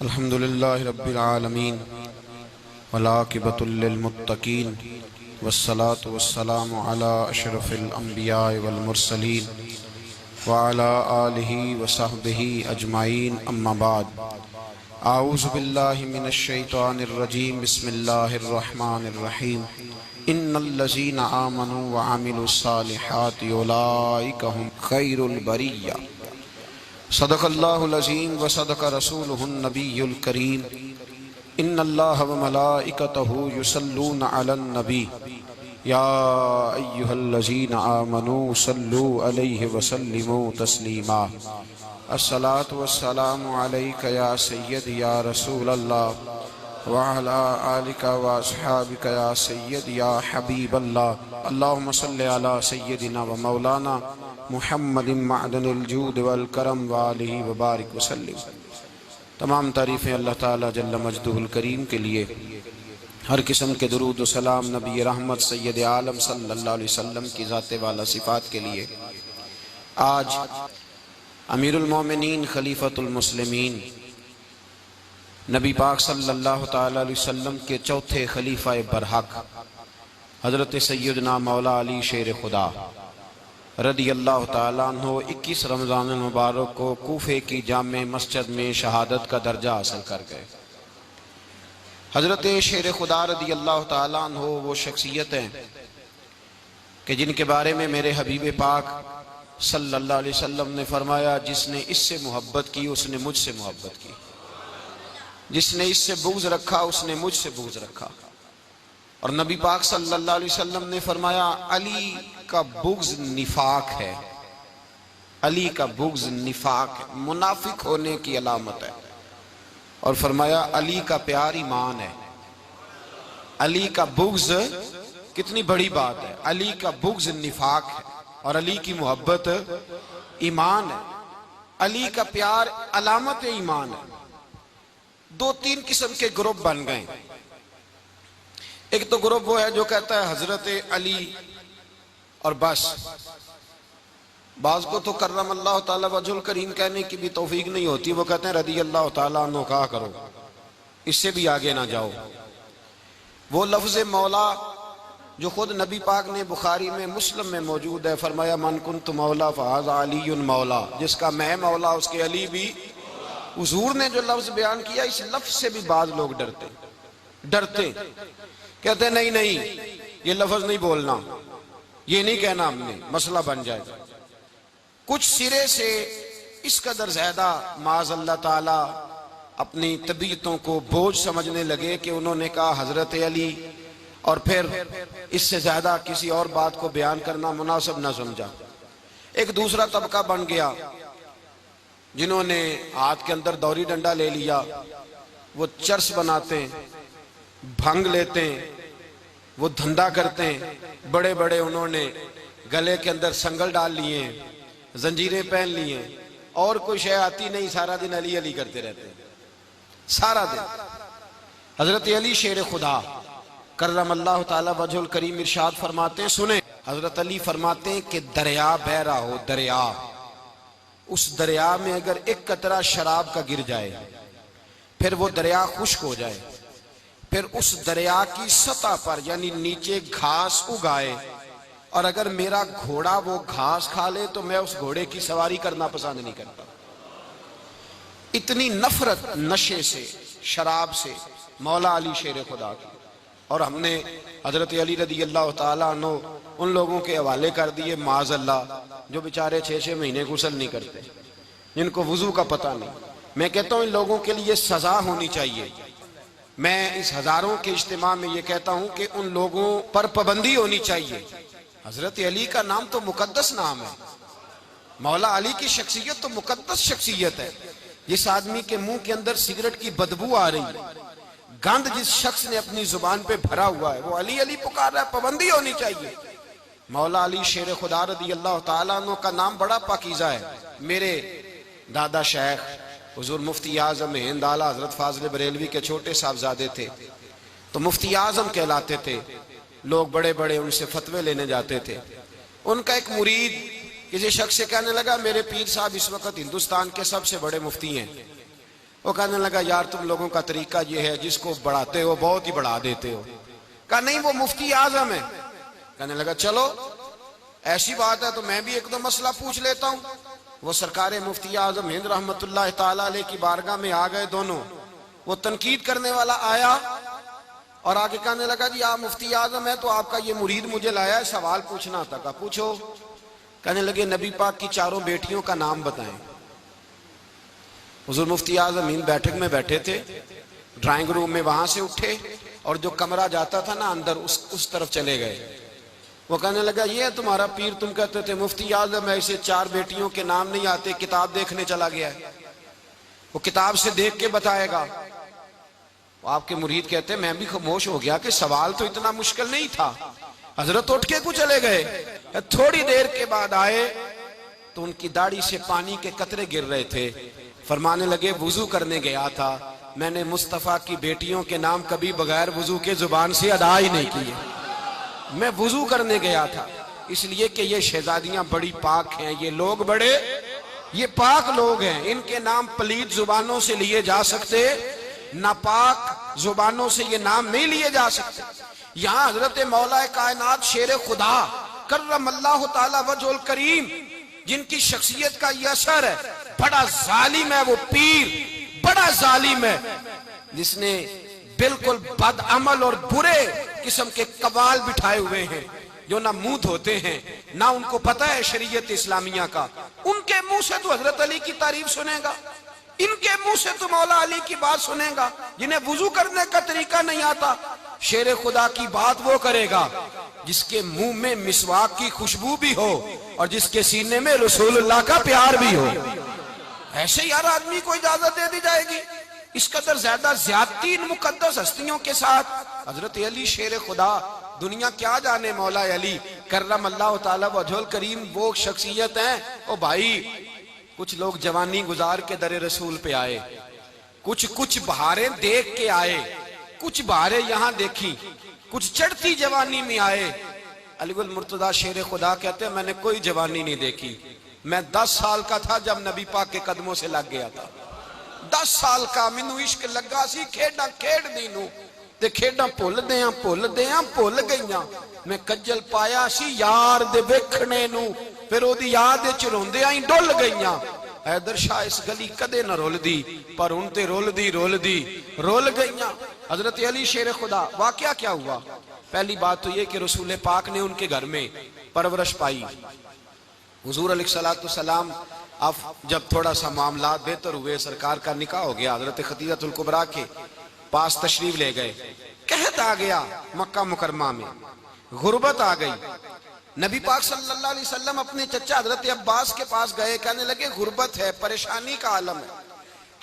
अल्हम्दुलिल्लाहि रब्बिल आलमीन वलाकिबतुल लिल मुत्तकीन वस्सलातु वस्सलामु अला अशरफिल अंबिया वल मुरसलीन व अला आलिहि व सहबिहि अजमाइन अम्मा बाद। आऊज़ु बिल्लाहि मिनश शैतानिर रजीम बिस्मिल्लाहिर रहमानिर रहीम। इन्नल्लज़ीना आमनु व अमिलुस सालिहाति उलाइका हुम खैरुल बरिया। सदक़ल्लाहुल अज़ीम व सदक़ रसूलुहुन नबियुल करीम। इन्नल्लाह व मलाइकतहु युसल्लूना अलन नबी या अय्युहल्लज़ीना आमनू सल्लू अलैहि व सल्लिमू तस्लीमा। अस्सलातु वस्सलामु अलैका या सय्यदी या रसूलल्लाह व अला आलिका व अस्हाबिका या सय्यदी या हबीबल्लाह। अल्लाहुम्मा सल्लि अला सय्यदिना व मौलाना मुहम्मदिन मअदनिल जूद वल करम व आलिहि व बारिक व सल्लिम। तमाम तारीफ़ें अल्लाह ताला जल्ल मजदुहुल करीम के लिए। हर किस्म के दुरूद व सलाम नबी रहमत सैयद आलम सल्लल्लाहु अलैहि वसल्लम की ज़ाते वाला सिफ़ात के लिए। आज अमीरुल मोमिनीन खलीफतुल मुस्लिमीन नबी पाक सल्लल्लाहु ताला अलैहि वसल्लम के चौथे खलीफा बरहक हज़रत सैयदना मौला अली शेर खुदा रदी अल्लाह ताला अन्हो 21 रमज़ान मुबारक को कूफे की जामे मस्जिद में शहादत का दर्जा हासिल कर गए। हज़रत शेर खुदा रदी अल्लाह ताला अन्हो वो शख्सियत हैं कि जिनके बारे में मेरे हबीब पाक सल्लल्लाहु अलैहि वसल्लम ने फरमाया, जिसने इससे मोहब्बत की उसने मुझसे मोहब्बत की, जिसने इससे बुग़्ज़ रखा उसने मुझसे बुग़्ज़ रखा। और नबी पाक सल्लल्लाहु अलैहि वसल्लम ने फरमाया, अली का बुग़्ज़ निफाक है, अली का बुग़्ज़ निफाक है, मुनाफिक होने की अलामत है। और फरमाया अली का प्यार ईमान है। अली का बुग़्ज़ कितनी बड़ी बात है, अली का बुग़्ज़ निफाक है और अली की मोहब्बत ईमान है। अली का प्यार अलामत ईमान है। दो तीन किस्म के ग्रुप बन गए। एक तो ग्रुप वो है जो कहता है हजरत अली और बस। बाज को तो कर्रम अल्लाह ताला वजहुल करीम कहने की भी तौफीक नहीं होती, वो कहते हैं रदी अल्लाह ताला अन्हु कहा करो, इससे भी आगे ना जाओ। वो लफ्ज़ मौला जो खुद नबी पाक ने बुखारी में मुस्लिम में मौजूद है, फरमाया मन कुन्तु मौला फहाज़ा अलीयुन मौला, जिसका मैं मौला उसके अली भी। हुजूर ने जो लफ्ज़ बयान किया, इस लफ्ज़ से भी बाज लोग डरते कहते नहीं नहीं ये लफ्ज़ नहीं बोलना, ये नहीं कहना, हमने मसला बन जाएगा। कुछ सिरे से इस कदर ज्यादा माज़ अल्लाह ताला अपनी तबीयतों को बोझ समझने लगे कि उन्होंने कहा हजरत अली, और फिर इससे ज्यादा किसी और बात को बयान करना मुनासिब न समझा। एक दूसरा तबका बन गया जिन्होंने हाथ के अंदर दौरी डंडा ले लिया, वो चर्च बनाते हैं, भंग लेते हैं, वो धंधा करते हैं। बड़े बड़े उन्होंने गले के अंदर संगल डाल लिए, जंजीरें पहन लिए, और कोई शय आती नहीं, सारा दिन अली अली करते रहते हैं सारा दिन। हजरत अली शेर खुदा कर्रम अल्लाह ताला वजहुल करीम इरशाद फरमाते हैं, सुने हजरत अली फरमाते हैं कि दरिया बह रहा हो, दरिया, उस दरिया में अगर एक कतरा शराब का गिर जाए, फिर वो दरिया खुश्क हो जाए, फिर उस दरिया की सतह पर यानी नीचे घास उगाए, और अगर मेरा घोड़ा वो घास खा ले तो मैं उस घोड़े की सवारी करना पसंद नहीं करता। इतनी नफरत नशे से, शराब से मौला अली शेर खुदा की। और हमने हजरत अली रदी अल्लाह ताला अन्हु उन लोगों के हवाले कर दिए माज़ अल्लाह, जो बेचारे 6-6 महीने गुस्ल नहीं करते, जिनको वुजू का पता नहीं। मैं कहता हूं इन लोगों के लिए सजा होनी चाहिए। मैं इस हजारों के इज्तिमा में ये कहता हूं कि उन लोगों पर पाबंदी होनी चाहिए। हजरत अली का नाम तो मुकद्दस नाम है, मौला अली की शख्सियत तो मुकद्दस शख्सियत है। जिस आदमी के मुंह के अंदर सिगरेट की बदबू आ रही, गंद जिस शख्स ने अपनी जुबान पे भरा हुआ है, वो अली अली पुकार रहा है, पाबंदी होनी चाहिए। मौला अली शेर खुदा रदी अल्लाह ताला अन्हु का नाम बड़ा पाकीज़ा है। मेरे दादा शेख हुजूर मुफ्ती आज़म हिंद आला हजरत फाज़िल बरेलवी के छोटे साहबजादे थे, तो मुफ्ती आज़म कहलाते थे। लोग बड़े बड़े उनसे फतवे लेने जाते थे। उनका एक मुरीद किसी शख्स से कहने लगा, मेरे पीर साहब इस वक्त हिंदुस्तान के सबसे बड़े मुफ्ती हैं, वो कहने लगा यार तुम लोगों का तरीका ये है, जिसको बढ़ाते हो बहुत ही बढ़ा देते हो। कहा नहीं वो मुफ्ती आजम है। कहने लगा चलो ऐसी बात है तो मैं भी एक दो मसला पूछ लेता हूँ। वो सरकार मुफ्ती आजम हिंद रहमतुल्लाह ताला अलैह की बारगाह में आ गए दोनों। वो तनकीद करने वाला आया और आगे कहने लगा जी आप मुफ्ती आजम है तो आपका ये मुरीद मुझे लाया है, सवाल पूछना था। कहा पूछो। कहने लगे नबी पाक की चारों बेटियों का नाम बताएं। हुजूर मुफ्ती आजम हिंद बैठक में बैठे थे, ड्राइंग रूम में, वहां से उठे और जो कमरा जाता था ना अंदर उस तरफ चले गए। वो कहने लगा ये है तुम्हारा पीर, तुम कहते थे मुफ्ती आजम है, इसे चार बेटियों के नाम नहीं आते, किताब देखने चला गया है, वो किताब से देख के बताएगा। वो आपके मुरीद कहते मैं भी खामोश हो गया कि सवाल तो इतना मुश्किल नहीं था। हजरत उठ के कुछ चले गए। थोड़ी देर के बाद आए तो उनकी दाढ़ी से पानी के कतरे गिर रहे थे। फरमाने लगे वुजू करने गया था, मैंने मुस्तफा की बेटियों के नाम कभी बगैर वुजू के जुबान से अदा ही नहीं किए। मैं वुजू करने गया था इसलिए कि ये शहजादियां बड़ी पाक हैं, ये लोग बड़े ये पाक लोग हैं, इनके नाम पलीद जुबानों से लिए जा सकते, नापाक जुबानों से ये नाम नहीं लिए जा सकते। यहाँ हजरत मौला कायनात शेर खुदा कर्रमल्लाहु ताला वजहुल करीम, जिनकी शख्सियत का ये असर है, बड़ा जालिम है वो पीर, बड़ा जालिम है, जिसने बिल्कुल बदअमल और बुरे किस्म के कबाल बिठाए हुए हैं, जो ना मुंह धोते हैं ना उनको पता है शरीयत इस्लामिया का। उनके मुंह से तो हजरत अली की तारीफ सुनेगा, इनके मुंह से तो मौला अली की बात सुनेगा। जिन्हें वुजू करने का तरीका नहीं आता, शेर खुदा की बात वो करेगा जिसके मुंह में मिसवाक की खुशबू भी हो और जिसके सीने में रसूलुल्लाह का प्यार भी हो। ऐसे यार आदमी को इजाजत दे दी जाएगी? इस कदर ज्यादा ज्यादती इन मुकद्दस हस्तियों के साथ। हजरत अली शेर खुदा, दुनिया क्या जाने मौला अली कर्रमल्लाहु ताला वजहुल करीम वो शख्सियत है। ओ भाई, कुछ लोग जवानी गुजार के दरे रसूल पे आए, कुछ बहारें देख के आए, कुछ बहारें यहाँ देखी, कुछ चढ़ती जवानी में आए। अलीगुल मुर्तजा शेर खुदा कहते हैं मैंने कोई जवानी नहीं देखी, मैं 10 साल का था जब नबी पाक के कदमों से लग गया था। 10 साल का मैनू इश्क लगा सी, खेड़ा खेड़ दी नू ते खेड़ा भुल गईयां। मैं कज्जल पाया सी यार दे वेखणे नू, फिर ओदी याद विच रोंदियां ही डुल गईयां। हैदर शाह इस गली कदे न रुलदी, पर हुण ते रुल गईयां। हजरत अली शेर खुदा, वाकया क्या हुआ? पहली बात तो ये कि रसूल पाक ने उनके घर में परवरिश पाई। हुजूर अलैहिस्सलातु सलाम अब जब थोड़ा सा मामला बेहतर हुए, सरकार का निकाह हो गया, हजरत खदीजतुल कुबरा के पास तशरीफ ले गए। कहत आ गया मक्का मुकरमा में, गुर्बत आ गई। नबी पाक सल्लल्लाहु अलैहि वसल्लम अपने चचा हजरत अब्बास के पास गए, कहने लगे गुर्बत है, परेशानी का आलम है,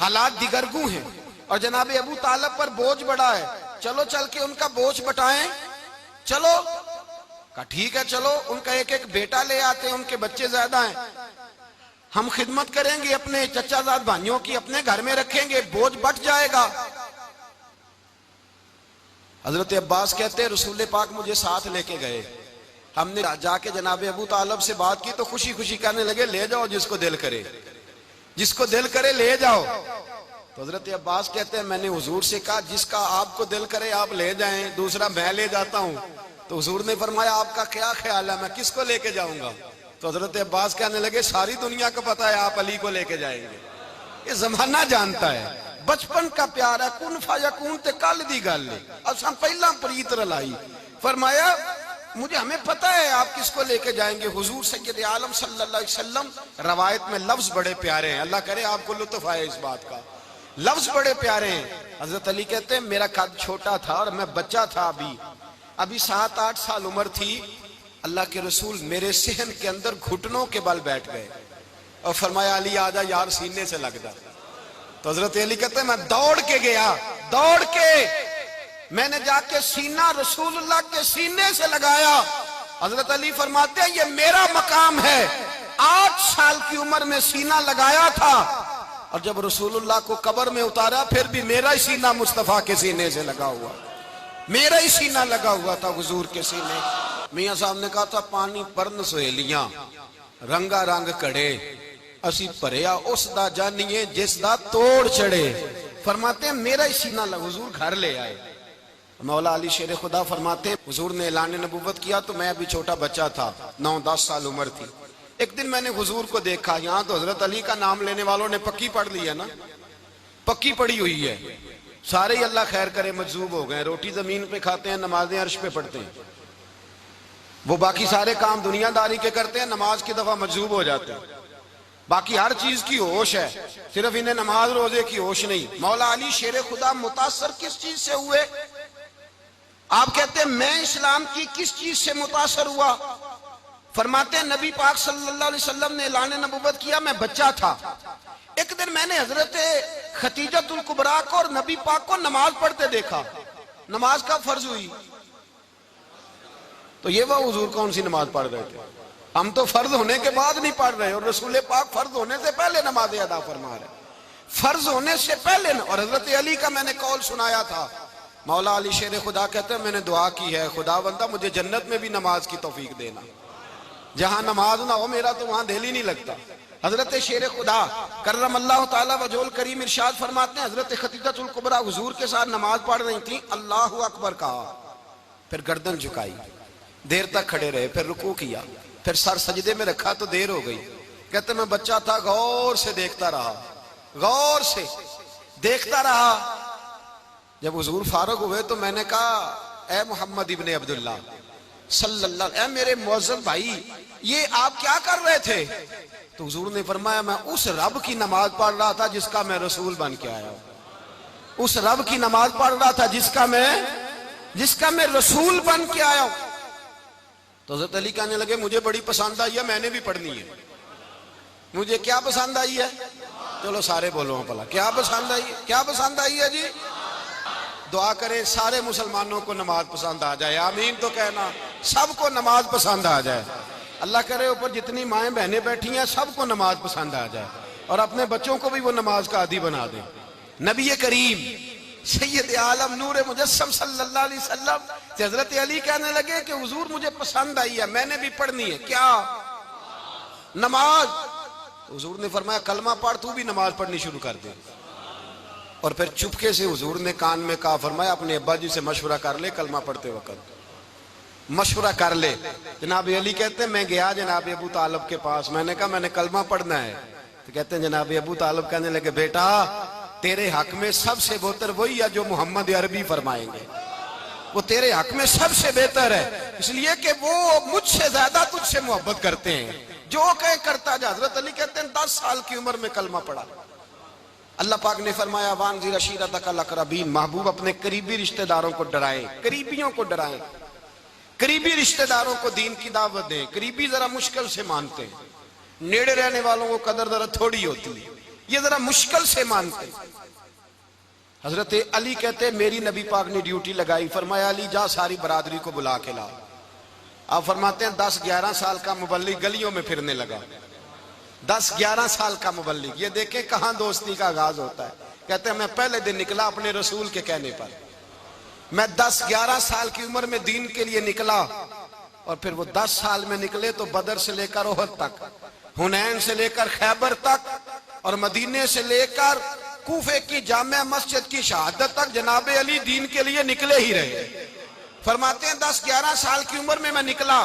हालात दिगरगू हैं और जनाब अबू तालिब पर बोझ बड़ा है, चलो चल के उनका बोझ बटाएं। चलो, कहा ठीक है चलो, उनका एक एक बेटा ले आते हैं, उनके बच्चे ज्यादा हैं, हम खिदमत करेंगे अपने चचाजाद भाइयों की, अपने घर में रखेंगे, बोझ बट जाएगा। हजरत अब्बास कहते हैं रसूल पाक मुझे साथ लेके गए, हमने जाके जनाब अबू तालिब से बात की तो खुशी खुशी कहने लगे ले जाओ जिसको दिल करे ले जाओ। तो हजरत अब्बास कहते हैं मैंने हुजूर से कहा जिसका आपको दिल करे आप ले जाएं, दूसरा मैं ले जाता हूं। तो हुजूर ने फरमाया आपका क्या ख्याल है, मैं किसको लेके जाऊंगा? तो हजरत अब्बास कहने लगे सारी दुनिया को पता है आप अली को लेके जाएंगे, ये जमाना जानता है, बचपन का प्यार है, कुन फायकून ते कल दी गल है, असा पहला प्रीत रलाई। फरमाया मुझे हमें पता है आप किसको लेके जाएंगे, हुजूर सैयद आलम सल्लल्लाहु अलैहि वसल्लम। रवायत में लफ्ज बड़े प्यारे हैं, अल्लाह करे आपको लुत्फ आए इस बात का, लफ्ज बड़े प्यारे हैं। हजरत अली कहते हैं मेरा कद छोटा था और मैं बच्चा था, अभी 7-8 साल उम्र थी, अल्लाह के रसूल मेरे सहन के अंदर घुटनों के बल बैठ गए और फरमाया अली आजा यार सीने से लग जा। तो हजरत अली कहते हैं मैं दौड़ के गया, दौड़ के मैंने जाके सीना रसूलुल्लाह के सीने से लगाया। हजरत अली फरमाते हैं ये मेरा मकाम है, 8 साल की उम्र में सीना लगाया था और जब रसूलुल्लाह को कब्र में उतारा फिर भी मेरा ही सीना मुस्तफा के सीने से लगा हुआ, मेरा ही सीना लगा हुआ था हुजूर के सीने। मियां साहब ने कहा था पानी परन सहेलियां रंगा रंग कड़े, असी भरिया उस दा जानिए जिस दा तोड़ चढ़े। फरमाते हैं मेरा ही सीना लग, हुजूर घर ले आए। मौला अली शेर खुदा फरमाते हैं हुजूर ने ऐलान नबूवत किया तो मैं अभी छोटा बच्चा था, 9-10 साल उम्र थी। एक दिन मैंने हुजूर को देखा, यहाँ तो हजरत अली का नाम लेने वालों ने पक्की पढ़ ली है ना, पक्की पड़ी हुई है, सारे ही अल्लाह खैर करे मजूब हो गए, रोटी जमीन पे खाते हैं, नमाजें अर्श पे पढ़ते हैं। वो बाकी सारे काम दुनियादारी के करते हैं, नमाज की दफा मजूब हो जाते हैं। बाकी हर चीज की होश है, सिर्फ इन्हें नमाज रोजे की होश नहीं। मौला अली शेर खुदा मुतासर किस चीज से हुए? आप कहते हैं मैं इस्लाम की किस चीज से मुतासर हुआ? फरमाते हैं नबी पाक सल्लल्लाहु अलैहि वसल्लम ने ऐलान नबूवत किया, मैं बच्चा था। एक दिन मैंने हजरत खतीजतुल कुबरा को और नबी पाक को नमाज पढ़ते देखा। नमाज कब फर्ज हुई? तो ये वह हुजूर कौन सी नमाज पढ़ रहे थे? हम तो फर्ज होने के बाद नहीं पढ़ रहे, और रसूल पाक फर्ज होने से पहले नमाज अदा फरमा रहे, फर्ज होने से पहले न। और हजरत अली का मैंने कौल सुनाया था, मौला अली शेर खुदा कहते हैं मैंने दुआ की है, खुदा बंदा मुझे जन्नत में भी नमाज की तौफीक देना, जहां नमाज ना हो मेरा तो वहां दिल ही नहीं लगता। हजरत शेर खुदा करमल्लाहु ताला वजहुल करीम इरशाद फरमाते हैं हजरत खतीजतुल कुबरा हुजूर के साथ नमाज पढ़ रही थी, अल्लाहु अकबर कहा, फिर गर्दन झुकाई, देर तक खड़े रहे, फिर रुकू किया, फिर सर सजदे में रखा तो देर हो गई। कहते मैं बच्चा था, गौर से देखता रहा, गौर से देखता रहा। जब हुजूर फारूक हुए तो मैंने कहा ए मोहम्मद इब्ने अब्दुल्लाह सल्लल्लाहु, ए मेरे मुअज्जम भाई ये आप क्या कर रहे थे? तो हुजूर ने फरमाया मैं उस रब की नमाज पढ़ रहा था जिसका मैं रसूल बन के आया हूं, उस रब की नमाज पढ़ रहा था जिसका मैं रसूल बन के आया हूं। तो हज़रत अली कहने लगे मुझे बड़ी पसंद आई है, मैंने भी पढ़नी है। मुझे क्या पसंद आई है? चलो सारे बोलो भला, क्या पसंद आई है? क्या पसंद आई है जी? दुआ करें सारे मुसलमानों को नमाज पसंद आ जाए, आमीन तो कहना, सबको नमाज पसंद आ जाए। अल्लाह करे ऊपर जितनी माएँ बहनें बैठी हैं सबको नमाज पसंद आ जाए, और अपने बच्चों को भी वो नमाज का आदी बना दें। नबी करीम सैयद आलम नूर मुजस्सम सल्लल्लाहु अलैहि वसल्लम से हजरत अली कहने लगे कि हुजूर मुझे पसंद आई है, मैंने भी पढ़नी है। क्या? नमाज। तो हुजूर ने फरमाया कलमा पढ़, तू भी नमाज पढ़नी शुरू कर दे। और फिर चुपके से हुजूर ने कान में कहा, फरमाया अपने अब्बा जी से मशवरा कर ले, कलमा पढ़ते वक्त मशवरा कर ले। जनाब अली कहते हैं मैं गया जनाब अबू तालिब के पास, मैंने कहा मैंने कलमा पढ़ना है। तो कहते हैं जनाब अबू तालिब कहने लगे बेटा तेरे हक में सबसे बेहतर वही है जो मोहम्मद अरबी फरमाएंगे, वो तेरे हक में सबसे बेहतर है, इसलिए कि वो मुझसे ज्यादा तुझसे मोहब्बत करते हैं, जो कहे करता जा। हजरत अली कहते हैं 10 साल की उम्र में कलमा पढ़ा। अल्लाह पाक ने फरमाया वानज़िर अशीरतकल अक़रबीन, महबूब अपने करीबी रिश्तेदारों को डराएं, करीबियों को डराएं, करीबी रिश्तेदारों को दीन की दावत दें। करीबी जरा मुश्किल से मानते हैं, नेड़े रहने वालों को कदर जरा थोड़ी होती है, ये जरा मुश्किल से मानते। हजरत अली कहते मेरी नबी पाक ने ड्यूटी लगाई, फरमाया अली जा सारी बरादरी को बुला के ला। आप फरमाते हैं 10-11 साल का मुबल्लिग गलियों में फिरने लगा, 10-11 साल का मुबल्लिग। ये देखें कहां दोस्ती का आगाज होता है। कहते हैं मैं पहले दिन निकला अपने रसूल के कहने पर, मैं 10-11 साल की उम्र में दीन के लिए निकला, और फिर वो 10 साल में निकले तो बदर से लेकर ओहद तक, हुनैन से लेकर खैबर तक, और मदीने से लेकर कूफे की जामे मस्जिद की शहादत तक जनाब अली दीन के लिए निकले ही रहे। फरमाते हैं 10-11 साल की उम्र में मैं निकला,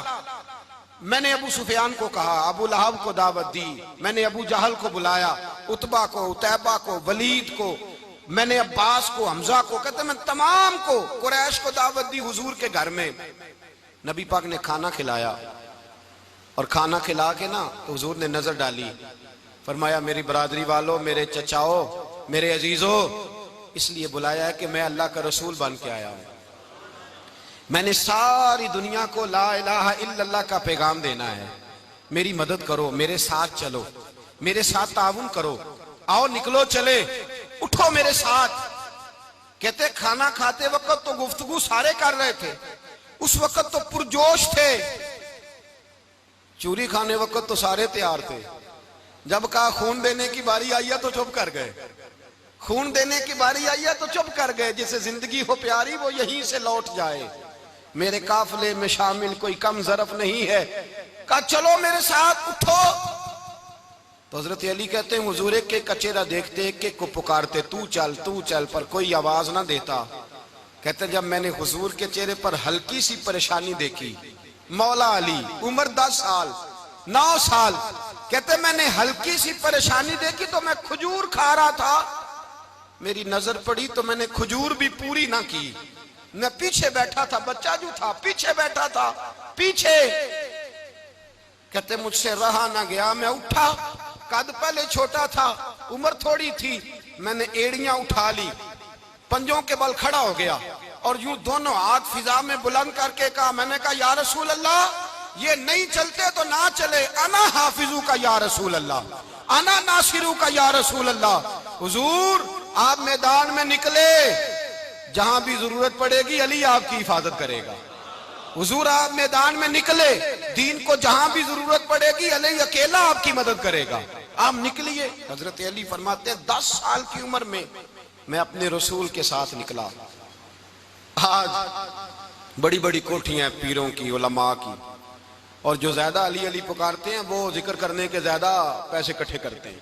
मैंने अबू सुफियान को कहा, अबू लहब को दावत दी, मैंने अबू जहल को बुलाया, उतबा को, उतैबा को, वलीद को, मैंने अब्बास को, हमजा को, कहते मैं तमाम को, कुरैश को दावत दी हुजूर के घर में। नबी पाक ने खाना खिलाया, और खाना खिला के ना तो हुजूर ने नजर डाली, फरमाया मेरी बरादरी वालों, मेरे चचाओ, मेरे अजीजों, इसलिए बुलाया है कि मैं अल्लाह का रसूल बन के आया हूं, मैंने सारी दुनिया को ला इलाहा इल्लल्लाह का पैगाम देना है, मेरी मदद करो, मेरे साथ चलो, मेरे साथ ताउन करो, आओ निकलो चले, उठो मेरे साथ। कहते खाना खाते वक्त तो गुफ्तगू सारे कर रहे थे, उस वक्त तो पुरजोश थे, चूरी खाने वक्त तो सारे तैयार थे, जब कहा खून देने की बारी आई है तो चुप कर गए, खून देने की बारी आई है तो चुप कर गए। जिसे जिंदगी हो प्यारी वो यहीं से लौट जाए, मेरे काफिले में शामिल कोई कम ज़रफ नहीं है। कहा चलो मेरे साथ, उठो। तो हजरत अली कहते हैं हुजूर एक के कचेरा देखते एक एक को पुकारते तू चल, पर कोई आवाज ना देता। कहते जब मैंने हुजूर के चेहरे पर हल्की सी परेशानी देखी, मौला अली उम्र 10 साल 9 साल, कहते मैंने हल्की सी परेशानी देखी तो मैं खजूर खा रहा था, मेरी नजर पड़ी तो मैंने खजूर भी पूरी ना की, मैं पीछे बैठा था, बच्चा जो था पीछे बैठा था पीछे। कहते मुझसे रहा ना गया, मैं उठा, कद पहले छोटा था उम्र थोड़ी थी, मैंने एड़ियां उठा ली, पंजों के बल खड़ा हो गया और यूं दोनों हाथ फिजा में बुलंद करके कहा, मैंने कहा या रसूल अल्लाह ये नहीं चलते तो ना चले, अना हाफिजू का या रसूल अल्लाह, अना नासिरू का या रसूल अल्लाह। हुजूर आप मैदान में निकले, जहां भी जरूरत पड़ेगी अली आपकी हिफाजत करेगा। हुजूर आप मैदान में निकले, दीन को जहां भी जरूरत पड़ेगी अली अकेला आपकी मदद करेगा, आप निकलिए। हजरत अली फरमाते 10 साल की उम्र में मैं अपने रसूल के साथ निकला। आज बड़ी बड़ी कोठियां पीरों की, उलमा की, और जो ज्यादा अली अली पुकारते हैं वो जिक्र करने के ज्यादा पैसे इकट्ठे करते हैं,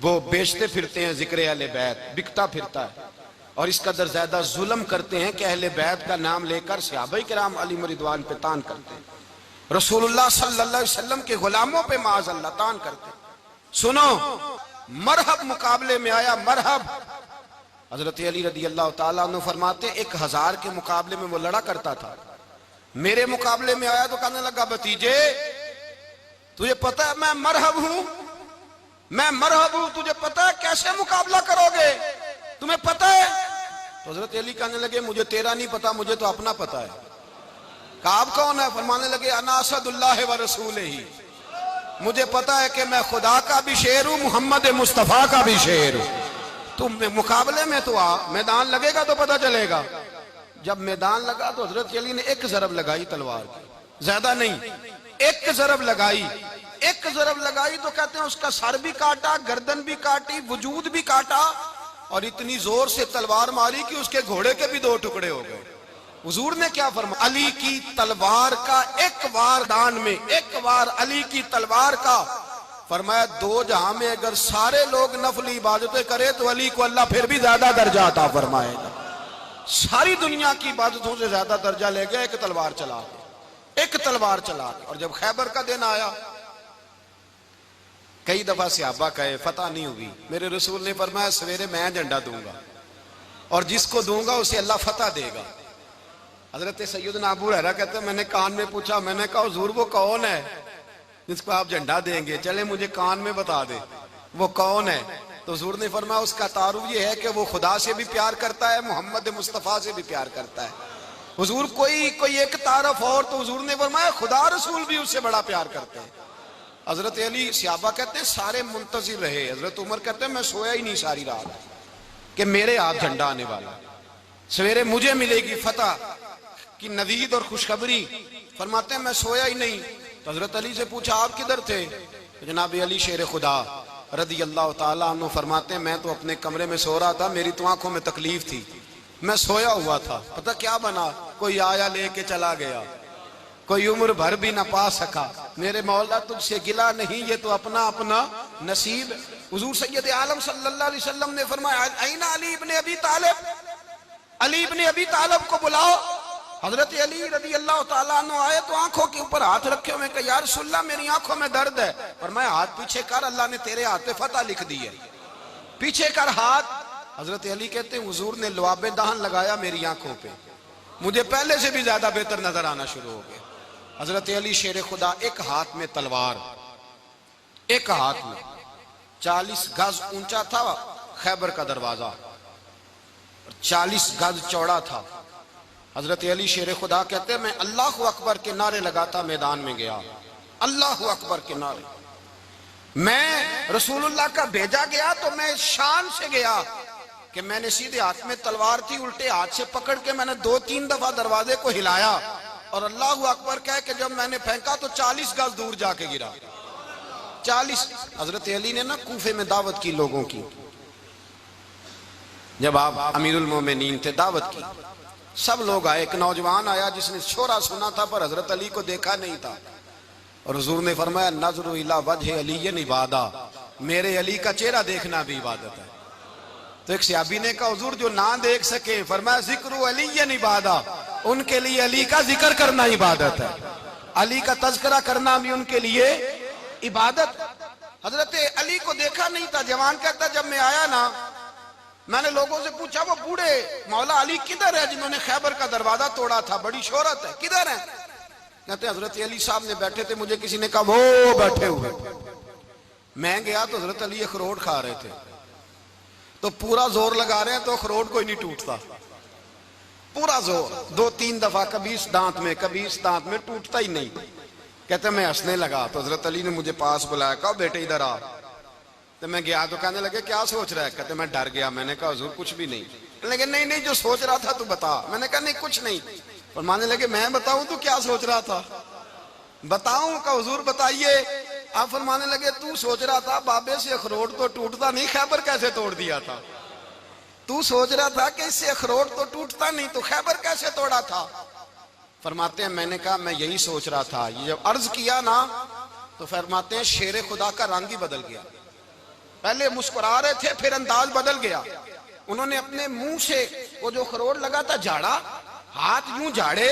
वो बेचते फिरते हैं, जिक्र अहले बैत बिकता फिरता है, और इस कदर ज्यादा जुल्म करते हैं कि अहले बैत का नाम लेकर सहाबाए किराम अली रिदवान पे तान करते हैं, रसूलुल्लाह सल्लल्लाहु अलैहि वसल्लम के गुलामों पे माअज़ल्लाह तान करते हैं। सुनो, मरहब मुकाबले में आया, मरहब। हजरत अली रदी अल्लाह ताला अन्हु फरमाते 1000 के मुकाबले में वो लड़ा करता था, मेरे मुकाबले में आया तो कहने लगा भतीजे तुझे पता है मैं मरहब हूं, मैं मरहब हूं, तुझे पता है कैसे मुकाबला करोगे, तुम्हें पता है? तो हजरत अली कहने लगे मुझे तेरा नहीं पता, मुझे तो अपना पता है। काब कौन है? फरमाने लगे अना असदुल्लाह व रसूलिही, मुझे पता है कि मैं खुदा का भी शेर हूं, मोहम्मद मुस्तफा का भी शेर हूं। तुम मुकाबले में तो आ, मैदान लगेगा तो पता चलेगा। जब मैदान लगा तो हजरत अली ने एक जरब लगाई तलवार की, ज्यादा नहीं, एक जरब लगाई, एक जरब लगाई तो कहते हैं उसका सर भी काटा, गर्दन भी काटी, वजूद भी काटा, और इतनी जोर से तलवार मारी कि उसके घोड़े के भी 2 टुकड़े हो गए। हुजूर ने क्या फरमाया? अली की तलवार का एक वार दान में, एक वार अली की तलवार का, फरमाया 2 जहां में अगर सारे लोग नफली इबादतें करे तो अली को अल्लाह फिर भी ज्यादा दर्जा अता फरमाएगा। सारी दुनिया की इबादतों से ज्यादा दर्जा ले गया एक तलवार चला के, एक तलवार चला के। और जब खैबर का दिन आया, कई दफा सहाबा कहे फतह नहीं हुई, मेरे रसूल ने फरमाया सवेरे मैं झंडा दूंगा और जिसको दूंगा उसे अल्लाह फतह देगा। हजरत सैयदना अबू हुरैरा कहते हैं मैंने कान में पूछा, मैंने कहा हुजूर वो कौन है जिसको आप झंडा देंगे, चले मुझे कान में बता दे वो कौन है। तो हुजूर ने फरमाया उसका तारुफ ये है कि वो खुदा से भी प्यार करता है, मोहम्मद मुस्तफा से भी प्यार करता है। हुजूर कोई एक तारफ और, तो हुजूर ने फरमाया खुदा रसूल भी उससे बड़ा प्यार करते हैं। हजरत अली सहाबा कहते हैं सारे मुंतजिर रहे, हजरत उमर कहते हैं मैं सोया ही नहीं सारी रात कि मेरे हाथ झंडा आने वाला, सवेरे मुझे मिलेगी फतह की नवीद और खुशखबरी। फरमाते हैं मैं सोया ही नहीं। तो हजरत अली से पूछा आप किधर थे? तो जनाब अली शेर खुदा रदी अल्लाह ताला अन्हु फरमाते हैं मैं तो अपने कमरे में सो रहा था, मेरी तो आंखों में तकलीफ थी, मैं सोया हुआ था, पता क्या बना, कोई आया लेके चला गया, कोई उम्र भर भी ना पा सका। मेरे मौला तुझसे गिला नहीं, ये तो अपना अपना नसीब। हुजूर सैयद आलम सल्लल्लाहु अलैहि वसल्लम ने फरमाया ऐना अली इब्ने अबी तालिब, अली इब्ने अबी तालिब को बुलाओ। हजरत अली रदी अल्लाह ताला अन्हु आए तो आंखों के ऊपर हाथ रखे हुए कहा या रसूलल्लाह मेरी आंखों में दर्द है। और मैं हाथ पीछे कर, अल्लाह ने तेरे हाथ पे फतह लिख दी है, पीछे कर हाथ। हजरत अली कहते हैं हुजूर ने लुआबे दहन लगाया मेरी आंखों पे, मुझे पहले से भी ज्यादा बेहतर नजर आना शुरू हो गया। हजरत अली शेर खुदा, एक हाथ में तलवार, एक हाथ में 40 गज ऊंचा था खैबर का दरवाजा, 40 गज चौड़ा था। हजरत अली शेर खुदा कहते हैं मैं अल्लाह अकबर के नारे लगाता मैदान में गया, अल्लाह अकबर के नारे। मैं रसूलुल्लाह का भेजा गया तो मैं शान से गया कि मैंने सीधे हाथ में तलवार थी, उल्टे हाथ से पकड़ के मैंने 2-3 दफा दरवाजे को हिलाया और अल्लाह अकबर कह के जब मैंने फेंका तो 40 गज दूर जाके गिरा। 40। हजरत अली ने ना कूफे में दावत की लोगों की, जब आप अमीरुल मोमिनीन थे, दावत की, सब लोग आए। एक नौजवान आया जिसने शोरा सुना था पर हजरत अली को देखा नहीं था, और हुजूर ने फरमाया नज़रु इला वजह अली इबादा, मेरे अली का चेहरा देखना भी इबादत है। तो एक सहाबी ने कहा हुजूर जो ना देख सके, फरमाया जिक्र अली इबादा, उनके लिए अली का जिक्र करना इबादत है, अली का तज़किरा करना भी उनके लिए इबादत। हजरत अली को देखा नहीं था। जवान कहता जब मैं आया ना, मैंने लोगों से पूछा वो बूढ़े मौला अली किधर है जिन्होंने खैबर का दरवाजा तोड़ा था, बड़ी शोहरत है, किधर है? कहते हजरत अली साहब ने बैठे थे, मुझे किसी ने कहा वो बैठे हुए। मैं गया तो हजरत अली अखरोट खा रहे थे, तो पूरा जोर लगा रहे हैं तो अखरोट कोई नहीं टूटता, पूरा जोर 2-3 दफा, कभी इस दांत में कभी इस दांत में, टूटता ही नहीं। कहते मैं हंसने लगा तो हजरत अली ने मुझे पास बुलाया, कहा बेटे इधर आ। तो मैं गया तो कहने लगे क्या सोच रहा है? कहते मैं डर गया। मैंने कहा हुजूर कुछ भी नहीं। लेकिन नहीं नहीं जो सोच रहा था तू बता। मैंने कहा नहीं कुछ नहीं। फरमाने लगे मैं बताऊं तू क्या सोच रहा था? बताऊं? का हुजूर बताइए। आप फरमाने लगे तू सोच रहा था बाबे से अखरोट तो टूटता नहीं, खैबर कैसे तोड़ दिया था? तू सोच रहा था कि इससे अखरोट तो टूटता नहीं, तो खैबर कैसे तोड़ा था? फरमाते हैं मैंने कहा मैं यही सोच रहा था। ये जब अर्ज किया ना तो फरमाते हैं शेर खुदा का रंग ही बदल गया। पहले मुस्कुरा रहे थे, फिर अंदाज बदल गया। उन्होंने अपने मुंह से वो जो खरोट लगा था झाड़ा, हाथ यूं झाड़े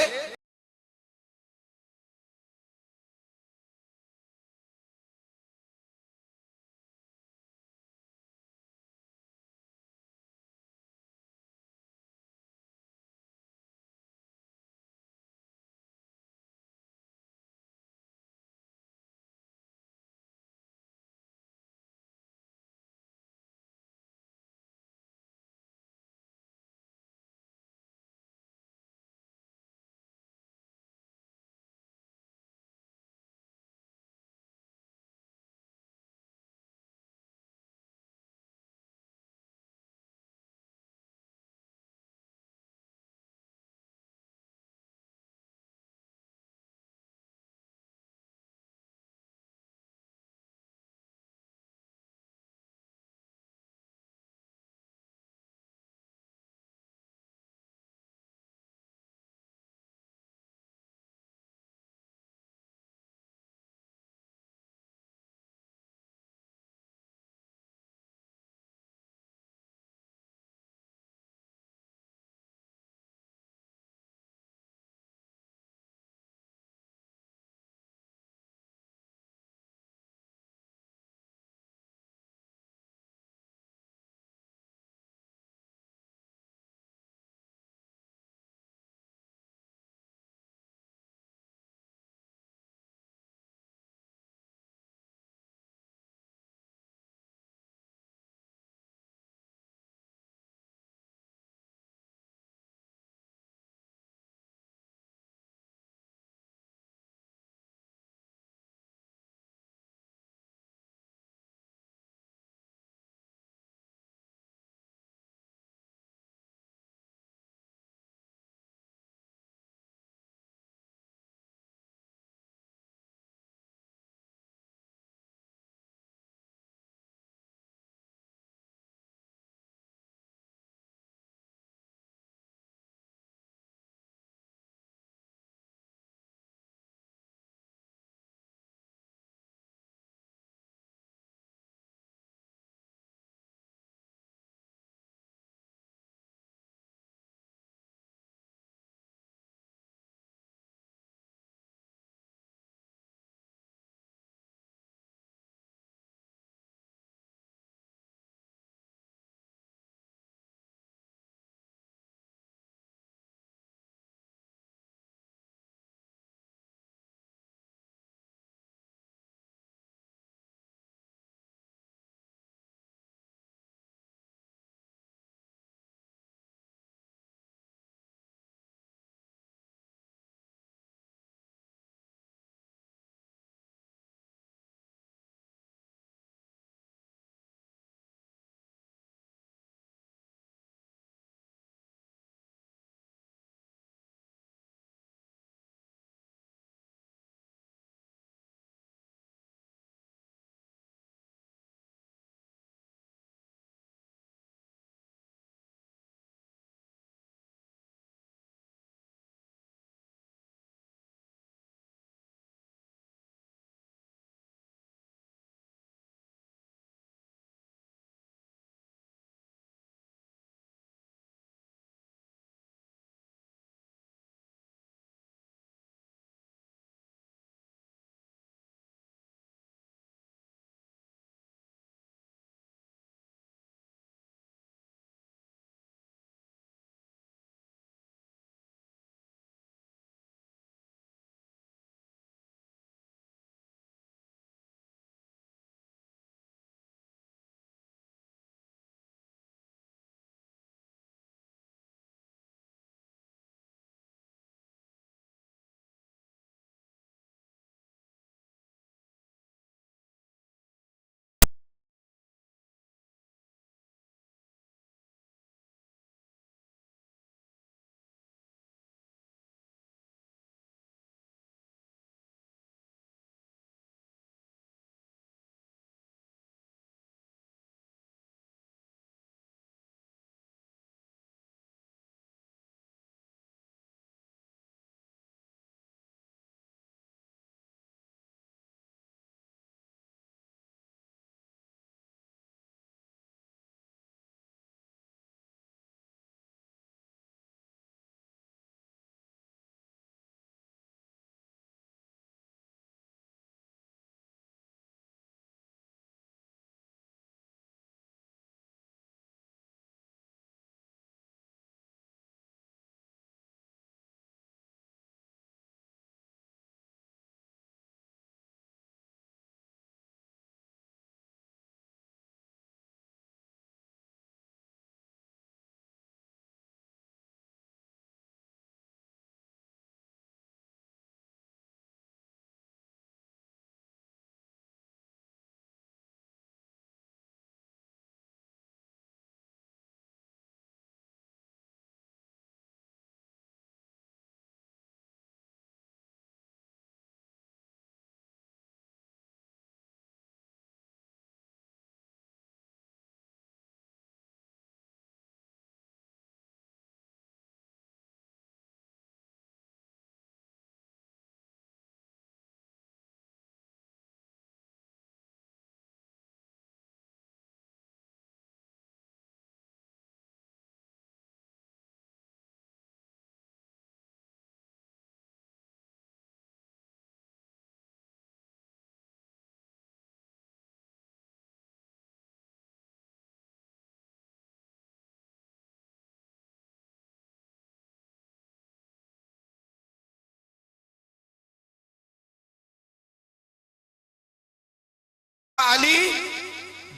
अली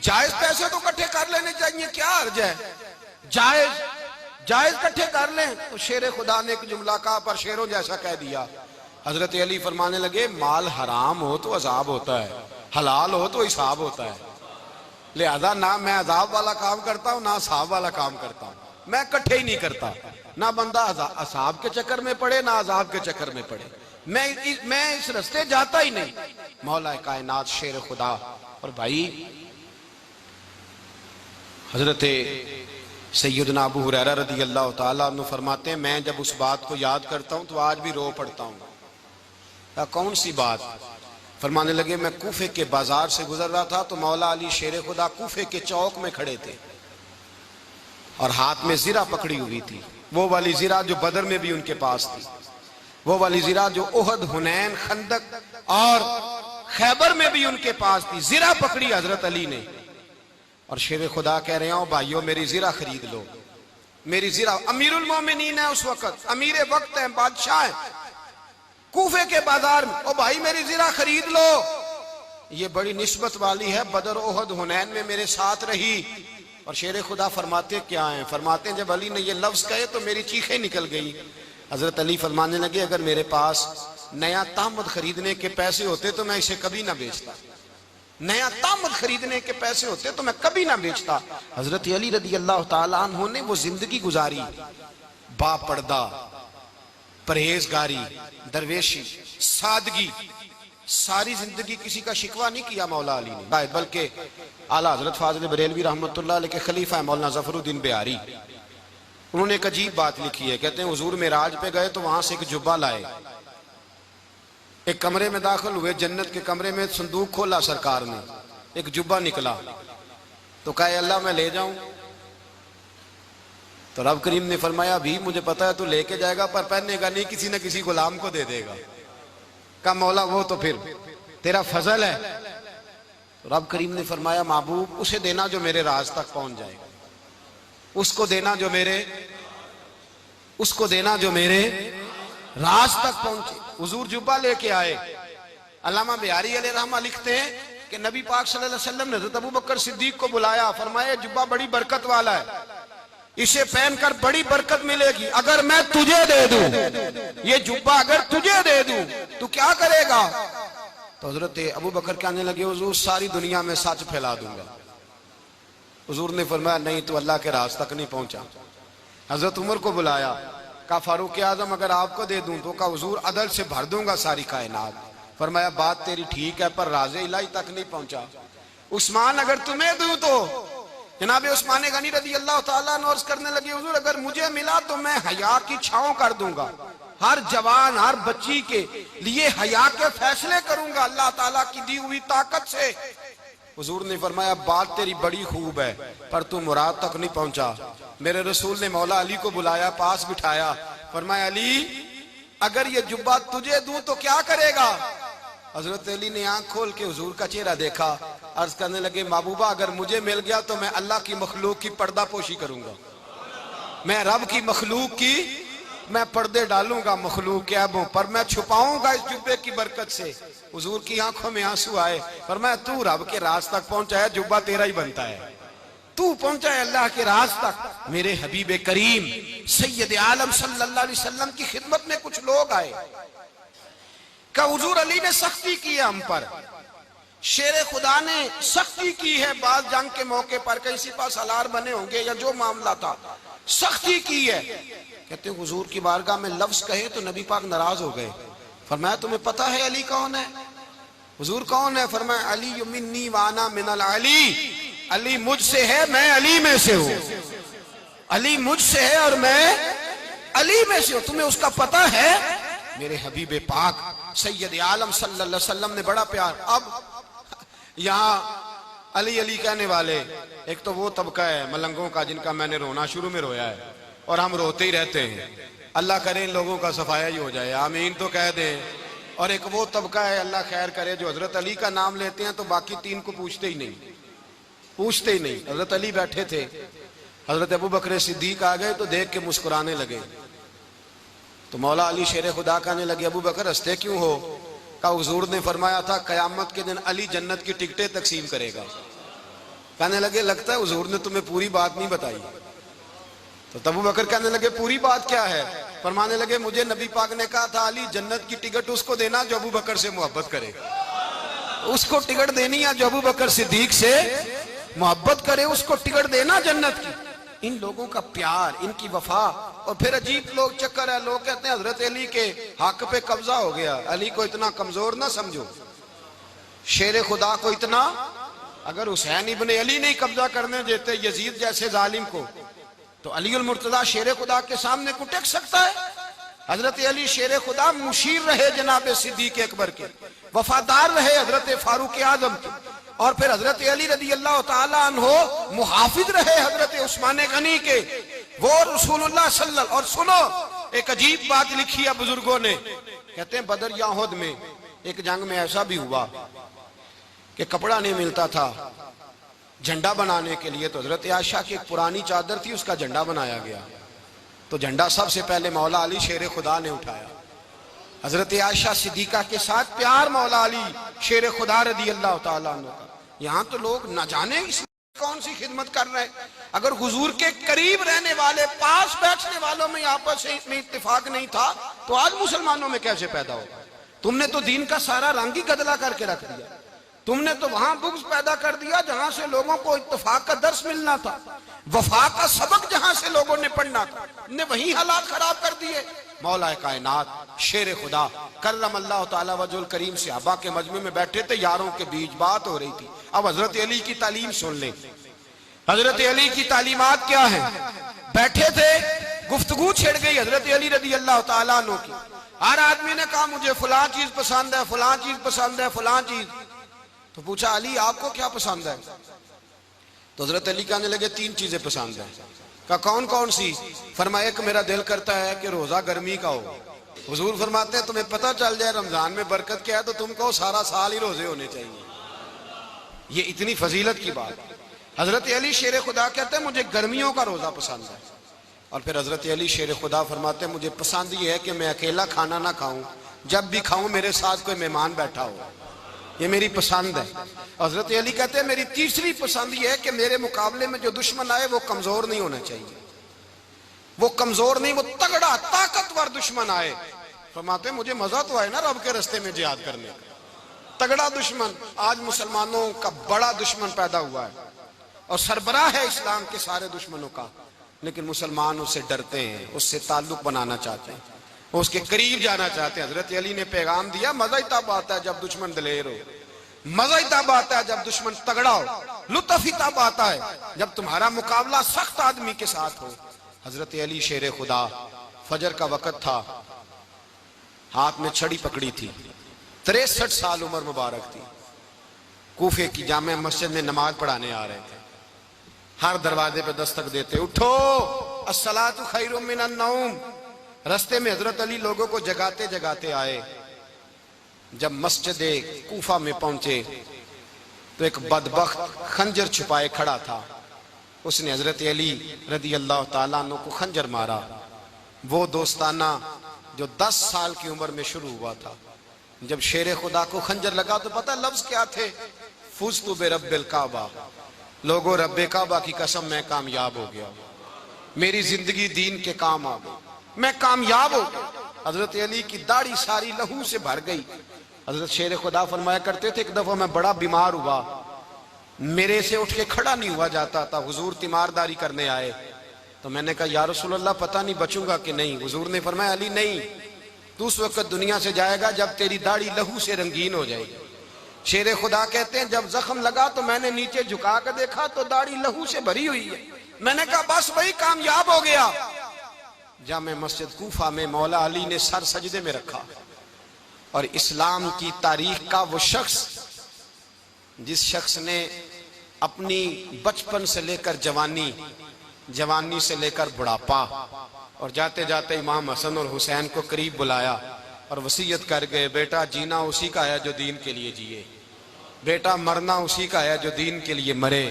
जायज पैसे तो इकट्ठे कर लेने चाहिए, क्या अर्ज है, जायज जायज इकट्ठे कर लें। तो शेर खुदा ने एक जुमला कहा पर शेरों जैसा कह दिया। हजरत अली फरमाने लगे माल हराम हो तो अजाब होता है, हलाल हो तो हिसाब होता है, लिहाजा ना मैं अजाब वाला काम करता हूं ना हिसाब वाला काम करता हूं, मैं इकट्ठे ही नहीं करता, ना बंदा असाब के चक्कर में पड़े ना अजाब के चक्कर में पड़े, मैं इस रास्ते जाता ही नहीं। मौला कायनात शेर खुदा। और भाई हजरत सैयदना अबू हुरैरा रज़ी अल्लाह ताला अन्हु फरमाते हैं मैं जब उस बात को याद करता हूं तो आज भी रो पड़ता हूं। कौन सी बात? फरमाने लगे मैं कूफे के बाजार से गुजर रहा था तो मौला अली शेर खुदा कूफे के चौक में खड़े थे और हाथ में जीरा पकड़ी हुई थी, वो वाली जीरा जो बदर में भी उनके पास थी, वो वाली जीरा जो उहद, हुनैन, खंदक और खैबर में भी उनके पास थी। जीरा पकड़ी हजरत अली ने और शेर खुदा कह रहे हो भाइयों मेरी जीरा खरीद लो, मेरी जीरा। अमीरुल मोमिनीन है उस वक्त, अमीर वक्त है, बादशाह है, कूफे के बाजार में, ओ भाई मेरी जीरा खरीद लो। ये बड़ी निस्बत वाली है, बदर, उहद, हुनैन में मेरे साथ रही। और शेर खुदा फरमाते क्या हैं? फरमाते हैं जब अली ने ये लफ्ज कहे तो मेरी चीखें निकल गई। हजरत अली फरमाने लगे अगर मेरे पास नया तामद खरीदने के पैसे होते तो मैं इसे कभी ना बेचता, नया तामद खरीदने के पैसे होते तो मैं कभी ना बेचता। हजरत अली रज़ी अल्लाह ताला अन्हु ने वो जिंदगी गुजारी, बापर्दा, परहेजगारी, दरवेशी, सादगी, सारी जिंदगी किसी का शिकवा नहीं किया मौला अली ने, बल्कि आला हजरत फाजिल बरेलवी रहमतुल्लाह अलैह के खलीफा है मौलाना जफरुद्दीन बिहारी, उन्होंने एक अजीब बात लिखी है। कहते हैं हुजूर मेराज पे गए तो वहां से एक जुब्बा लाए, एक कमरे में दाखिल हुए, जन्नत के कमरे में संदूक खोला सरकार ने, एक जुब्बा निकला तो कहा अल्लाह मैं ले जाऊं? तो रब करीम ने फरमाया भी मुझे पता है तू लेके जाएगा पर पहनेगा नहीं, किसी न किसी गुलाम को दे देगा। कहा मौला वो तो फिर तेरा फजल है। तो रब करीम ने फरमाया महबूब उसे देना जो मेरे राज तक पहुंच जाएगा, उसको देना जो मेरे, उसको देना जो मेरे राज तक पहुंचे। हुजूर जुब्बा लेके आए। अल्लामा बिहारी अलैहि रहमा लिखते हैं कि नबी पाक सल्लल्लाहु अलैहि वसल्लम ने हज़रत अबू बकर सिद्दीक को बुलाया, फरमाया जुब्बा बड़ी बरकत वाला है, इसे पहनकर बड़ी बरकत मिलेगी, अगर मैं तुझे दे दूं, ये जुब्बा अगर तुझे दे दूं तो क्या करेगा? तो हजरत अबू बकर कहने लगे हुजूर सारी दुनिया में सच फैला दूंगा। हुजूर ने फरमाया नहीं तो अल्लाह के राज तक नहीं पहुंचा। हजरत उमर को बुलाया, कहा फारूक आजम अगर आपको दे दूं तो कहा हुजूर अदल से भर दूंगा सारी कायनात। फरमाया बात तेरी ठीक है पर राज़े इलाही तक नहीं पहुंचा। उस्मान अगर तुम्हें दूं तो जनाब उस्मान गनी रज़ी अल्लाह ताला अन्हु अर्ज़ करने लगे हुजूर अगर मुझे मिला तो मैं हया की छांव कर दूंगा, हर जवान हर बच्ची के लिए हया के फैसले करूंगा अल्लाह ताला की दी हुई ताकत से। हुजूर ने फरमाया बात तेरी बड़ी खूब है पर तू मुराद तक नहीं पहुंचा। मेरे रसूल ने मौला अली को बुलाया, पास बिठाया, फरमाया अली अगर ये जुब्बा तुझे दूं तो क्या करेगा? हजरत अली ने आंख खोल के हुजूर का चेहरा देखा, अर्ज करने लगे महबूबा अगर मुझे मिल गया तो मैं अल्लाह की मखलूक की पर्दा पोशी करूंगा, मैं रब की मखलूक की मैं पर्दे डालूंगा मखलूक के ऐबों पर, मैं छुपाऊंगा इस जुब्बे की बरकत से। हुजूर की आंखों में आंसू आए, फरमाया तू रब के राज तक पहुंचा है, जुब्बा तेरा ही बनता है, तू पहुंचा है अल्लाह के राज तक। मेरे हबीब करीम सैयद आलम सल्लल्लाहु अलैहि वसल्लम की खिदमत में कुछ लोग आए, का हुजूर अली ने सख्ती की है हम पर, शेर खुदा ने सख्ती की है, बात जंग के मौके पर कहीं सिपा सालार बने होंगे या जो मामला था सख्ती की है। कहते हैं हुजूर की बारगाह में लफ्ज कहे तो नबी पाक नाराज हो गए। फरमाया तुम्हें पता है अली कौन है? हुजूर कौन है? फरमाया अली मिन्नी वाना मिनल अली, अली मुझसे है मैं अली में से हूं, अली मुझसे है और मैं अली में से हूं, तुम्हें उसका पता है? मेरे हबीब पाक सैयद आलम सल्लल्लाहु अलैहि वसल्लम ने बड़ा प्यार। अब यहाँ अली अली कहने वाले एक तो वो तबका है मलंगों का जिनका मैंने रोना शुरू में रोया है और हम रोते ही रहते हैं, अल्लाह करे इन लोगों का सफाया ही हो जाए, आमीन तो कह दें। और एक वो तबका है अल्लाह खैर करे जो हजरत अली का नाम लेते हैं तो बाकी तीन को पूछते ही नहीं, पूछते ही नहीं। हजरत अली बैठे थे, हजरत अबू बकर सिद्दीक आ गए तो देख के मुस्कुराने लगे। तो मौला अली शेर खुदा कहने लगे अबू बकर हंसते क्यों हो? का हुजूर ने फरमाया था कयामत के दिन अली जन्नत की टिकटें तकसीम करेगा। कहने लगे लगता है हुजूर ने तुम्हें पूरी बात नहीं बताई। तो अबू बकर कहने लगे पूरी बात क्या है? फरमाने लगे मुझे नबी पाक ने कहा था अली जन्नत की टिकट उसको देना जो अबू बकर से मोहब्बत करे, उसको टिकट देनी है जो अबू बकर सिद्दीक से मोहब्बत करे, उसको टिकट देना जन्नत की। इन लोगों का प्यार, इनकी वफा। और फिर अजीब लोग चक्कर है, लोग कहते हैं हजरत अली के हक पे कब्जा हो गया। अली को इतना कमजोर ना समझो, शेर खुदा को इतना, अगर हुसैन इब्ने अली नहीं कब्जा करने देते यजीद जैसे जालिम को, तो अली उल मुर्तजा शेर खुदा के सामने को टेक सकता है? हजरत अली शेर खुदा मुशीर रहे जनाब सिद्दीक अकबर के, वफादार रहे हजरत फारूक आजम के, और फिर हजरत अली रदी अल्लाह ताला अन्हो मुहाफिज रहे हजरत उस्मान गनी के, वो रसूलुल्लाह सल्लल्लाहु। और सुनो एक अजीब बात लिखी है बुजुर्गों ने, कहते हैं बदर या उहद में एक जंग में ऐसा भी हुआ कि कपड़ा नहीं मिलता था झंडा बनाने के लिए, तो हजरत आयशा की एक पुरानी चादर थी, उसका झंडा बनाया गया। तो झंडा सबसे पहले मौला अली शेर खुदा ने उठाया। हजरत आयशा सिद्दीका के साथ प्यार मौला अली शेर खुदा रदी अल्लाह ताला अन्हु का। यहाँ तो लोग न जाने इस कौन सी खिदमत कर रहे हैं। अगर हुजूर के करीब रहने वाले, पास बैठने वालों में आपस में इत्तेफाक नहीं था तो आज मुसलमानों में कैसे पैदा होगा? तुमने तो दीन का सारा रंग ही गदला करके रख दिया। तुमने तो वहां बुग़्ज़ पैदा कर दिया जहां से लोगों को इत्तेफाक का दर्स मिलना था, वफा का सबक जहां से लोगों ने पढ़ना था, ने वही हालात खराब कर दिए। मौला कायनात शेर खुदा करम अल्लाह ताला वजुल करीम सहाबा के मजमे में बैठे थे, यारों के बीच बात हो रही थी। अब हजरत अली की तालीम सुन ले, हजरत अली की तालीमात क्या है। बैठे थे, गुफ्तगू छिड़ गई हजरत अली रदी अल्लाह ताला अन्हु की। हर आदमी ने कहा मुझे फलां चीज पसंद है, फलां चीज पसंद है, फलां चीज। तो पूछा अली आपको क्या पसंद है? तो हजरत अली कहने लगे तीन चीजें पसंद है। कहा कौन कौन सी? फरमाया एक मेरा दिल करता है कि रोजा गर्मी का हो। हुजूर फरमाते हैं तुम्हें पता चल जाए रमजान में बरकत क्या है तो तुम कहो सारा साल ही रोजे होने चाहिए। ये इतनी फजीलत की बात। हजरत अली शेर खुदा कहते हैं मुझे गर्मियों का रोजा पसंद है। और फिर हजरत अली शेर खुदा फरमाते हैं मुझे पसंद ये है कि मैं अकेला खाना ना खाऊं, जब भी खाऊं मेरे साथ कोई मेहमान बैठा हो, ये मेरी पसंद है। हजरत अली कहते हैं मेरी तीसरी पसंद ये है कि मेरे मुकाबले में जो दुश्मन आए वो कमजोर नहीं होना चाहिए, वो कमजोर नहीं, वो तगड़ा ताकतवर दुश्मन आए। फरमाते हैं मुझे मजा तो आए ना रब के रास्ते में जिहाद करने का। तगड़ा दुश्मन, आज मुसलमानों का बड़ा दुश्मन पैदा हुआ है और सरबराह है इस्लाम के सारे दुश्मनों का, लेकिन मुसलमान उससे डरते हैं, उससे ताल्लुक बनाना चाहते हैं, उसके करीब जाना चाहते हैं। हजरत अली ने पैगाम दिया मजा ही तब आता है जब दुश्मन दलेर हो, मजा ही तब आता है जब दुश्मन तगड़ा हो, लुत्फ ही तब आता है जब तुम्हारा मुकाबला सख्त आदमी के साथ हो। हजरत अली शेर खुदा, फजर का वक्त था, हाथ में छड़ी पकड़ी थी, 63 साल उम्र मुबारक थी, कूफे की जामे मस्जिद में नमाज पढ़ाने आ रहे थे। हर दरवाजे पे दस्तक देते उठो अस्सलातु खैरुम मिनन नौम। रास्ते में हजरत अली लोगों को जगाते जगाते आए। जब मस्जिद कूफा में पहुंचे तो एक बदबख्त खंजर छुपाए खड़ा था, उसने हजरत अली रदी अल्लाह ताला अन्हु को खंजर मारा। वो दोस्ताना जो 10 साल की उम्र में शुरू हुआ था। जब शेर खुदा को खंजर लगा तो पता लफ्ज क्या थे? फुज़्तु बिरब्बिल काबा, लोगों रब्बे काबा की कसम मैं कामयाब हो गया, मेरी जिंदगी दीन के काम आ गई, मैं कामयाब हो गया। हजरत अली की दाढ़ी सारी लहू से भर गई। हजरत शेर खुदा फरमाया करते थे एक दफा मैं बड़ा बीमार हुआ, मेरे से उठ के खड़ा नहीं हुआ जाता था, हुजूर तीमारदारी करने आए तो मैंने कहा या रसूल अल्लाह पता नहीं बचूंगा कि नहीं। हुजूर ने फरमाया अली नहीं, तू उस वक्त दुनिया से जाएगा जब तेरी दाढ़ी लहू से रंगीन हो जाएगी। शेर खुदा कहते हैं जब जख्म लगा तो मैंने नीचे झुका कर देखा तो दाढ़ी लहू से भरी हुई है। मैंने कहा बस वही कामयाब हो गया। जामे मस्जिद कूफा में मौला अली ने सर सजदे में रखा और इस्लाम की तारीख का वो शख्स जिस शख्स ने अपनी बचपन से लेकर जवानी, जवानी से लेकर बुढ़ापा और जाते जाते इमाम हसन और हुसैन को करीब बुलाया और वसीयत कर गए बेटा जीना उसी का है जो दीन के लिए जिए, बेटा मरना उसी का है जो दीन के लिए मरे।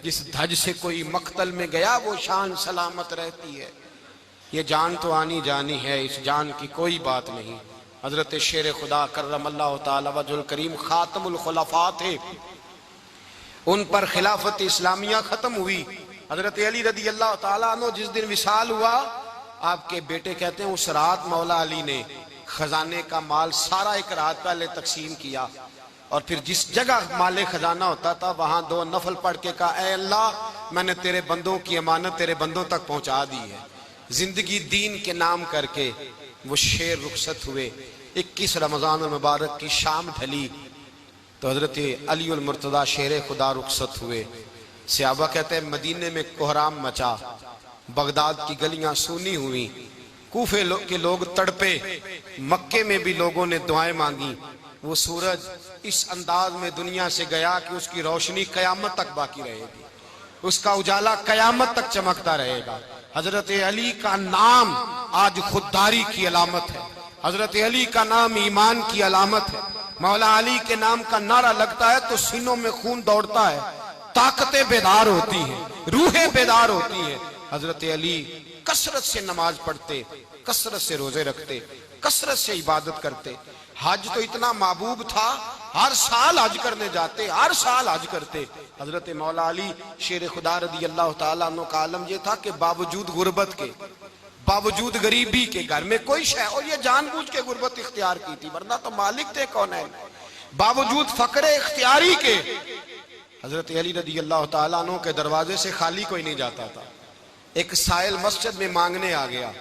जिस धज से कोई मक्तल में गया वो शान सलामत रहती है। ये जान तो आनी जानी है, इस जान की कोई बात नहीं, हजरत शेर खुदा करमल्लाहु ताला वजहुल करीम खातमुल खुलफा थे, उन पर खिलाफत इस्लामिया खत्म हुई। हजरत अली रदी अल्लाह ताला अन्हु जिस दिन विसाल हुआ, आपके बेटे कहते हैं उस रात मौला अली ने खजाने का माल सारा एक रात पहले तकसीम किया, और फिर जिस जगह माले खजाना होता था वहां 2 नफल पढ़ के कहा, ऐ अल्लाह मैंने तेरे बंदों की अमानत तेरे बंदों तक पहुंचा दी है। जिंदगी दीन के नाम करके वो शेर रुखसत हुए। 21 रमजान मुबारक की शाम ढली तो हजरत अली उल मुर्तदा शेर खुदा रुखसत हुए। सहाबा कहते हैं मदीने में कोहराम मचा, बगदाद की गलियां सूनी हुई, कूफे के लोग तड़पे, मक्के में भी लोगों ने दुआएं मांगी। वो सूरज इस अंदाज में दुनिया से गया कि उसकी रोशनी कयामत तक बाकी रहेगी, उसका उजाला कयामत तक चमकता रहेगा। हजरत अली का नाम आज खुददारी की अलामत है, हजरत अली का नाम ईमान की अलामत है। मौला अली के नाम का नारा लगता है तो सीनों में खून दौड़ता है, ताकतें बेदार होती हैं, रूहें बेदार होती हैं। हजरत अली कसरत से नमाज पढ़ते, कसरत से रोजे रखते, कसरत से इबादत करते। हज तो इतना महबूब था, हर साल हज करने जाते, हर साल हज करते। हजरत मौला अली शेर खुदा रदी अल्लाह ताला अन्हु का आलम यह था कि बावजूद गुर्बत के, बावजूद गरीबी के, घर में कोई शय, और ये जानबूझ के गुर्बत इख्तियार की थी वरना तो मालिक थे कौन है, बावजूद फकरे इख्तियारी के हजरत अली रदी अल्लाह ताला अन्हु के दरवाजे से खाली कोई नहीं जाता था। एक साइल मस्जिद में मांगने आ गया,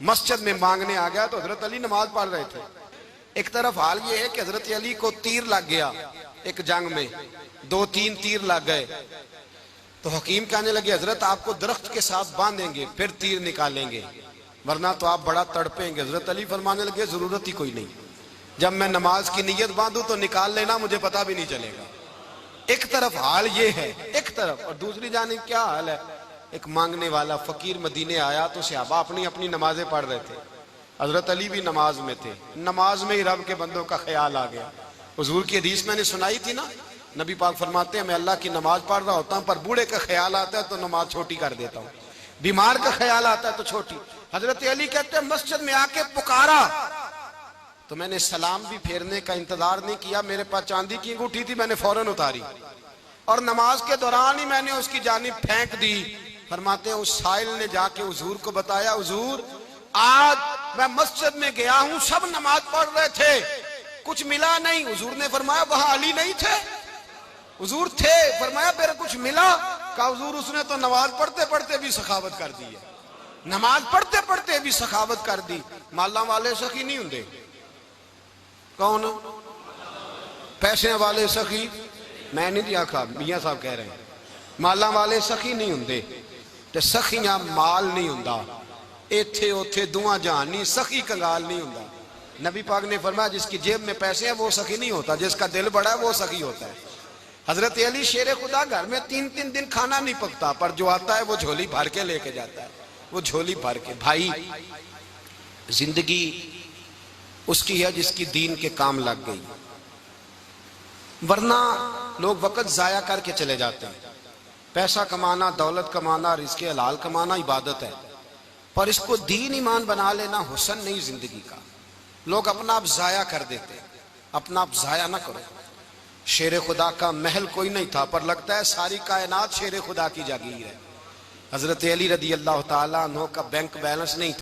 मस्जिद में मांगने आ गया तो हजरत अली नमाज पढ़ रहे थे। एक तरफ हाल ये है कि हजरत अली को तीर लग गया, एक जंग में 2-3 तीर लग गए तो हकीम कहने लगे हजरत आपको दरख्त के साथ बांधेंगे फिर तीर निकालेंगे वरना तो आप बड़ा तड़पेंगे। हजरत अली फरमाने लगे जरूरत ही कोई नहीं, जब मैं नमाज की नीयत बांधू तो निकाल लेना, मुझे पता भी नहीं चलेगा। एक तरफ हाल ये है, एक तरफ, और दूसरी जानिब क्या हाल है, एक मांगने वाला फकीर मदीने आया तो सहाबा अपनी अपनी नमाजें पढ़ रहे थे, हजरत अली भी नमाज में थे। नमाज में ही रब के बंदों का ख्याल आ गया। हुजूर की हदीस मैंने सुनाई थी ना, नबी पाक फरमाते हैं मैं अल्लाह की नमाज पढ़ रहा होता हूँ पर बूढ़े का ख्याल आता है तो नमाज छोटी कर देता हूँ, बीमार का ख्याल आता है तो छोटी। हजरत अली कहते हैं मस्जिद में आके पुकारा तो मैंने सलाम भी फेरने का इंतजार नहीं किया, मेरे पास चांदी की अंगूठी थी, मैंने फौरन उतारी और नमाज के दौरान ही मैंने उसकी जानिब फेंक दी। फरमाते हैं उस साइल ने जाके हुजूर को बताया, हुजूर आज मैं मस्जिद में गया हूं, सब नमाज पढ़ रहे थे, कुछ मिला नहीं। हुजूर ने फरमाया वहां अली नहीं थे? हुजूर थे। फरमाया फिर कुछ मिला? कहा हुजूर उसने तो नमाज पढ़ते पढ़ते भी सखावत कर दी है, नमाज पढ़ते पढ़ते भी सखावत कर दी। माला वाले सखी नहीं होंगे, कौन पैसे वाले सखी? मैं नहीं आखा, मियां साहब कह रहे हैं माला वाले सखी नहीं होंगे, ते सखियां माल नहीं होंदा, इथे उथे दुआ जहान नहीं, सखी कंगाल नहीं होंदा। नबी पाक ने फरमाया जिसकी जेब में पैसे हैं वो सखी नहीं होता, जिसका दिल बड़ा है वो सखी होता है। हजरत अली शेर खुदा घर में 3-3 दिन खाना नहीं पकता, पर जो आता है वो झोली भर के लेके जाता है, वो झोली भर के। भाई जिंदगी उसकी है जिसकी दीन के काम लग गई, वरना लोग वक्त जाया करके चले जाते हैं। पैसा कमाना, दौलत कमाना, रिज़्क़े हलाल कमाना इबादत है, पर इसको दीन ईमान बना लेना हुस्न नहीं जिंदगी का। लोग अपना आप जाया कर देते, अपना आप जाया ना करो। शेर खुदा का महल कोई नहीं था, पर लगता है सारी कायनात शेर खुदा की जागीर है। हजरत अली रदी अल्लाह ताला अन्हु का बैंक बैलेंस नहीं था।